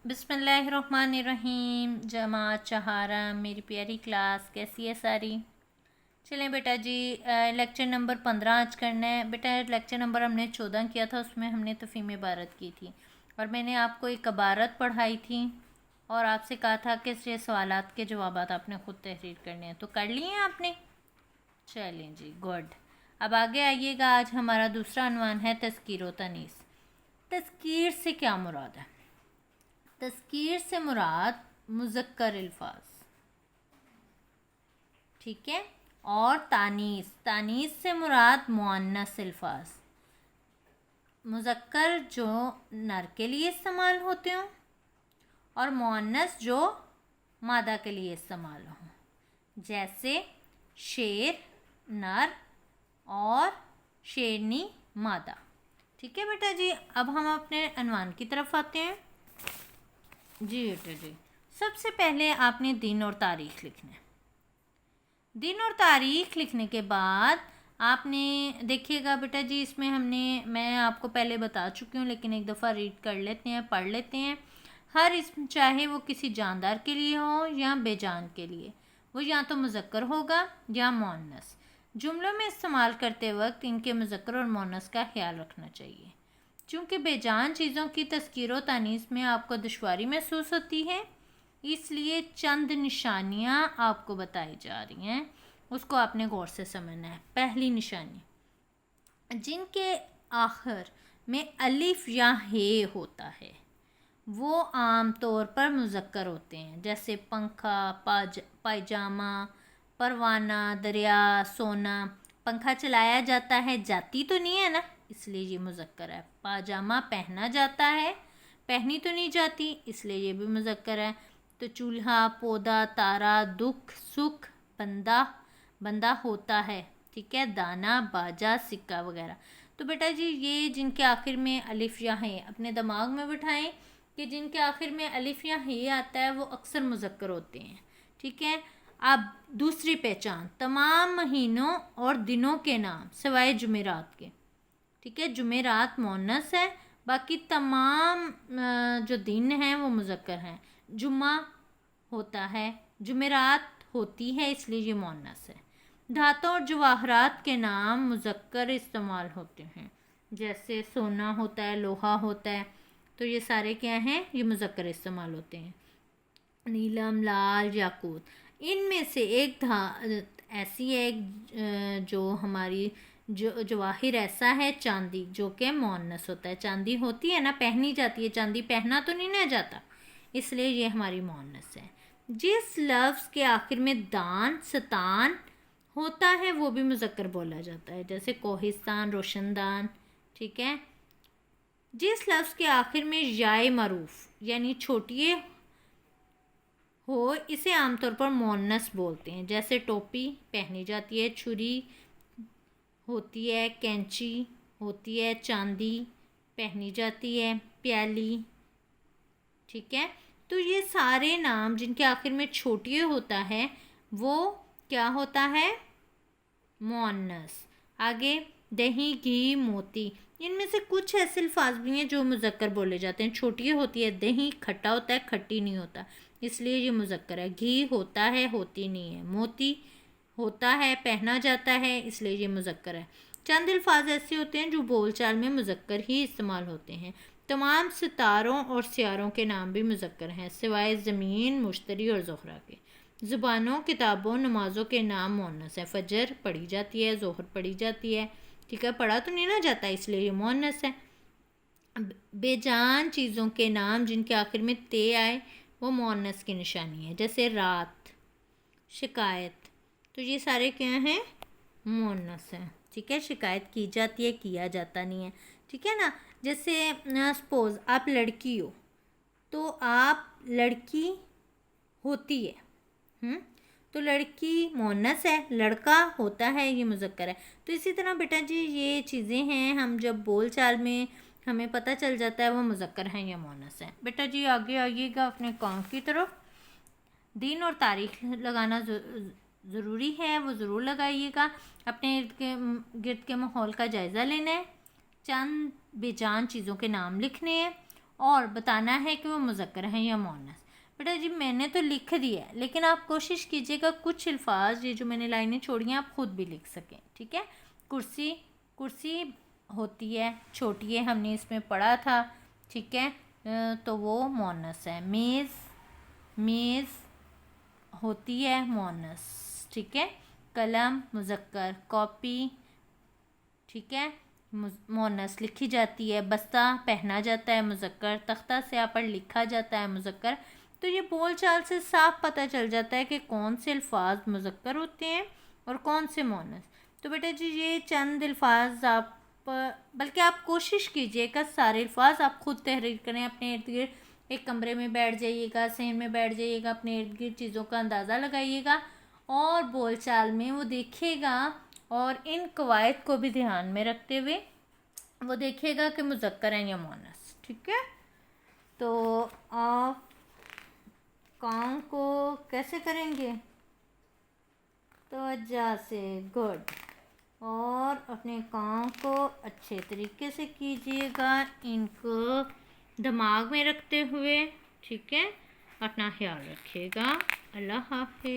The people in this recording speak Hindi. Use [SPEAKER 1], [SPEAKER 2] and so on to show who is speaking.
[SPEAKER 1] बिस्मिल्लाहिर्रहमानिर्रहीम। जमात चहारा, मेरी प्यारी क्लास कैसी है सारी। चलें बेटा जी, लेक्चर नंबर 15 आज करना है। बेटा लेक्चर नंबर हमने 14 किया था, उसमें हमने तफ़हीम इबारत की थी और मैंने आपको एक इबारत पढ़ाई थी और आपसे कहा था कि इसके सवालात के जवाब आपने ख़ुद तहरीर करने हैं, तो कर लिए हैं आपने। चलें जी, गुड। अब आगे आइएगा। आज हमारा दूसरा अनवान है तज़कीर व तनीस। तज़कीर से क्या मुराद है? तज़कीर से मुराद मुज़क्कर अल्फाज, ठीक है। और तानीस, तानीस से मुराद मुअन्नस अल्फाज। मुज़क्कर जो नर के लिए इस्तेमाल होते हों और मुअन्नस जो मादा के लिए इस्तेमाल हों, जैसे शेर नर और शेरनी मादा। ठीक है बेटा जी। अब हम अपने अनवान की तरफ आते हैं जी बेटा जी। सबसे पहले आपने दिन और तारीख़ लिखना है। दिन और तारीख़ लिखने के बाद आपने देखिएगा बेटा जी, इसमें मैं आपको पहले बता चुकी हूँ, लेकिन एक दफ़ा रीड कर लेते हैं, पढ़ लेते हैं। हर इसम, चाहे वो किसी जानदार के लिए हो या बेजान के लिए, वो या तो मुज़क्कर होगा या मुअन्नस। जुमलों में इस्तेमाल करते वक्त इनके मुज़क्कर और मुअन्नस का ख्याल रखना चाहिए। चूँकि बेजान चीज़ों की तज़कीर व तानीस में आपको दुश्वारी महसूस होती है, इसलिए चंद निशानियाँ आपको बताई जा रही हैं, उसको आपने गौर से समझना है। पहली निशानी, जिनके आखिर में अलिफ या हे होता है वो आम तौर पर मुज़क्कर होते हैं, जैसे पंखा, पायजामा, परवाना, दरिया, सोना। पंखा चलाया जाता है, जाती तो नहीं है ना, इसलिए ये मुज़क्कर है। पाजामा पहना जाता है, पहनी तो नहीं जाती, इसलिए ये भी मुज़क्कर है। तो चूल्हा, पौधा, तारा, दुख, सुख, बंदा, बंदा होता है, ठीक है। दाना, बाजा, सिक्का वगैरह। तो बेटा जी ये जिनके आखिर में अलिफ या है, अपने दिमाग में बिठाएं कि जिनके आखिर में अलिफ या हे आता है वो अक्सर मुज़क्कर होते हैं, ठीक है। अब दूसरी पहचान, तमाम महीनों और दिनों के नाम सिवाय जुमेरात के, ठीक है। जुमेरात मुअन्नस है, बाकी तमाम जो दिन हैं वो मुज़क्कर हैं। जुम्मा होता है, जुमेरात होती है, इसलिए ये मुअन्नस है। धातु और जवाहरात के नाम मुज़क्कर इस्तेमाल होते हैं, जैसे सोना होता है, लोहा होता है, तो ये सारे क्या हैं, ये मुज़क्कर इस्तेमाल होते हैं। नीलम, लाल, याकूत। इनमें से एक ऐसी है जो हमारी जो जवाहिर ऐसा है चांदी, जो कि मुअन्नस होता है। चांदी होती है ना, पहनी जाती है, चांदी पहना तो नहीं ना जाता, इसलिए ये हमारी मुअन्नस है। जिस लफ्ज़ के आखिर में दान, सतान होता है वो भी मुज़क्कर बोला जाता है, जैसे कोहिस्तान, रोशनदान, ठीक है। जिस लफ्ज़ के आखिर में याए मरूफ यानी छोटी हो, इसे आमतौर पर मुअन्नस बोलते हैं, जैसे टोपी पहनी जाती है, छुरी होती है, कैंची होती है, चांदी पहनी जाती है, प्याली, ठीक है। तो ये सारे नाम जिनके आखिर में छोटी होता है वो क्या होता है, मुअन्नस। आगे दही, घी, मोती। इनमें से कुछ ऐसे अल्फाज भी हैं जो मुज़क्कर बोले जाते हैं। छोटी होती है, दही खट्टा होता है, खट्टी नहीं होता, इसलिए ये मुज़क्कर है। घी होता है, होती नहीं है। मोती होता है, पहना जाता है, इसलिए ये मुज़क्कर है। चंद अल्फाज ऐसे होते हैं जो बोलचाल में मुज़क्कर ही इस्तेमाल होते हैं। तमाम सितारों और सियारों के नाम भी मुज़क्कर हैं, सिवाय ज़मीन, मुश्तरी और ज़ुहरा के। ज़ुबानों, किताबों, नमाज़ों के नाम मुअन्नस है। फजर पढ़ी जाती है, ज़ोहर पढ़ी जाती है, ठीक है, पढ़ा तो नहीं ना जाता, इसलिए ये मुअन्नस है। बेजान चीज़ों के नाम जिनके आखिर में ते आए वो मुअन्नस की निशानी है, जैसे रात, शिकायत। तो ये सारे क्या हैं, मुअन्नस हैं, ठीक है। शिकायत की जाती है, किया जाता नहीं है, ठीक है ना। जैसे सपोज़ आप लड़की हो तो आप लड़की होती है, तो लड़की मुअन्नस है, लड़का होता है, ये मुज़क्कर है। तो इसी तरह बेटा जी ये चीज़ें हैं, हम जब बोल चाल में हमें पता चल जाता है वो मुज़क्कर हैं या मुअन्नस हैं। बेटा जी आगे आइएगा अपने काम की तरफ। दिन और तारीख़ लगाना ज़रूरी है, वो ज़रूर लगाइएगा। अपने गिर्द के माहौल का जायज़ा लेना है, चंद बेजान चीज़ों के नाम लिखने हैं और बताना है कि वो मुज़क्कर हैं या मुअन्नस। बेटा जी मैंने तो लिख दिया है, लेकिन आप कोशिश कीजिएगा कुछ अल्फाज ये जो मैंने लाइनें छोड़ी हैं आप खुद भी लिख सकें, ठीक है। कुर्सी, कुर्सी होती है छोटी है, हमने इसमें पढ़ा था, ठीक है, तो वो मुअन्नस है। मेज़, मेज़ होती है मुअन्नस, ठीक है। कलम मुज़क्कर, कॉपी, ठीक है, मुअन्नस लिखी जाती है। बस्ता पहना जाता है मुज़क्कर, तख्ता से यहाँ पर लिखा जाता है मुज़क्कर। तो ये बोल चाल से साफ पता चल जाता है कि कौन से अल्फाज मुज़क्कर होते हैं और कौन से मुअन्नस। तो बेटा जी ये चंद अल्फाज आप, बल्कि आप कोशिश कीजिएगा सारे अल्फाज आप खुद तहरीर करें, अपने इर्द गिर्द एक कमरे में बैठ जाइएगा, सहन में बैठ जाइएगा, अपने इर्द गिर्द चीज़ों का अंदाज़ा लगाइएगा और बोल चाल में वो देखिएगा और इन कवायद को भी ध्यान में रखते हुए वो देखिएगा कि मुज़क्कर हैं या मुअन्नस, ठीक है। तो आप काम को कैसे करेंगे? तवज्जो से, गुड, और अपने काम को अच्छे तरीके से कीजिएगा, इनको दिमाग में रखते हुए, ठीक है। अपना ख्याल रखिएगा। अल्लाह हाफिज़।